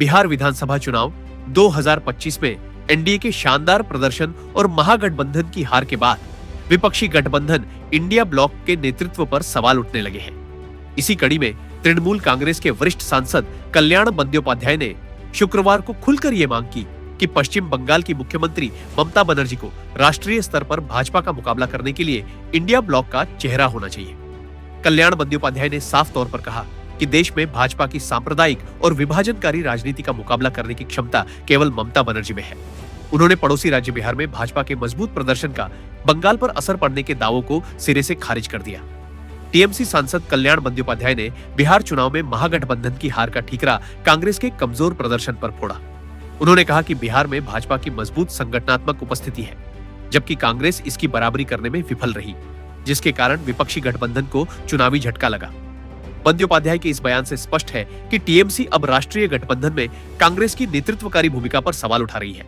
बिहार विधानसभा चुनाव 2025 में एनडीए के शानदार प्रदर्शन और महागठबंधन की हार के बाद विपक्षी गठबंधन इंडिया ब्लॉक के नेतृत्व पर सवाल उठने लगे हैं। इसी कड़ी में तृणमूल कांग्रेस के वरिष्ठ सांसद कल्याण बंद्योपाध्याय ने शुक्रवार को खुलकर ये मांग की कि पश्चिम बंगाल की मुख्यमंत्री ममता बनर्जी को राष्ट्रीय स्तर पर भाजपा का मुकाबला करने के लिए इंडिया ब्लॉक का चेहरा होना चाहिए। कल्याण बंद्योपाध्याय ने साफ तौर पर कहा कि देश में भाजपा की सांप्रदायिक और विभाजनकारी राजनीति का मुकाबला करने की क्षमता केवल ममता बनर्जी में है। उन्होंने पड़ोसी राज्य बिहार में भाजपा के मजबूत प्रदर्शन का बंगाल पर असर पड़ने के दावों को सिरे से खारिज कर दिया। टीएमसी सांसद कल्याण बंद्योपाध्याय ने बिहार चुनाव में महागठबंधन की हार का ठीकरा कांग्रेस के कमजोर प्रदर्शन पर फोड़ा। उन्होंने कहा कि बिहार में भाजपा की मजबूत संगठनात्मक उपस्थिति है, जबकि कांग्रेस इसकी बराबरी करने में विफल रही, जिसके कारण विपक्षी गठबंधन को चुनावी झटका लगा। बंद्योपाध्याय के इस बयान से स्पष्ट है कि टीएमसी अब राष्ट्रीय गठबंधन में कांग्रेस की नेतृत्वकारी भूमिका पर सवाल उठा रही है।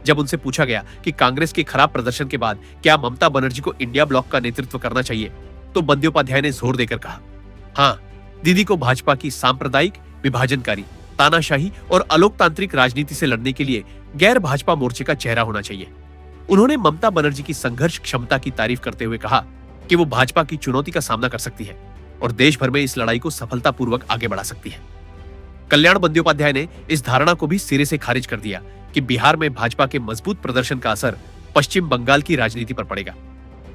जब उनसे पूछा गया कि कांग्रेस के खराब प्रदर्शन के बाद क्या ममता बनर्जी को इंडिया ब्लॉक का नेतृत्व करना चाहिए, तो बंद्योपाध्याय ने जोर देकर कहा, हाँ, दीदी को भाजपा की सांप्रदायिक, विभाजनकारी, तानाशाही और अलोकतांत्रिक राजनीति से लड़ने के लिए गैर भाजपा मोर्चे का चेहरा होना चाहिए। उन्होंने ममता बनर्जी की संघर्ष क्षमता की तारीफ करते हुए कहा कि वो भाजपा की चुनौती का सामना कर सकती है और देश भर में इस लड़ाई को सफलतापूर्वक आगे बढ़ा सकती है। कल्याण बंद्योपाध्याय ने इस धारणा को भी सिरे से खारिज कर दिया कि बिहार में भाजपा के मजबूत प्रदर्शन का असर पश्चिम बंगाल की राजनीति पर पड़ेगा।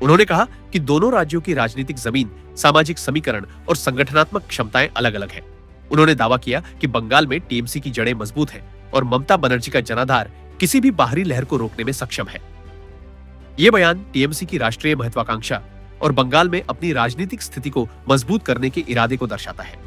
उन्होंने कहा कि दोनों राज्यों की राजनीतिक जमीन, सामाजिक समीकरण और संगठनात्मक क्षमताएं अलग अलग हैं। उन्होंने दावा किया कि बंगाल में टीएमसी की जड़ें मजबूत हैं और ममता बनर्जी का जनाधार किसी भी बाहरी लहर को रोकने में सक्षम है। ये बयान टीएमसी की राष्ट्रीय महत्वाकांक्षा और बंगाल में अपनी राजनीतिक स्थिति को मजबूत करने के इरादे को दर्शाता है।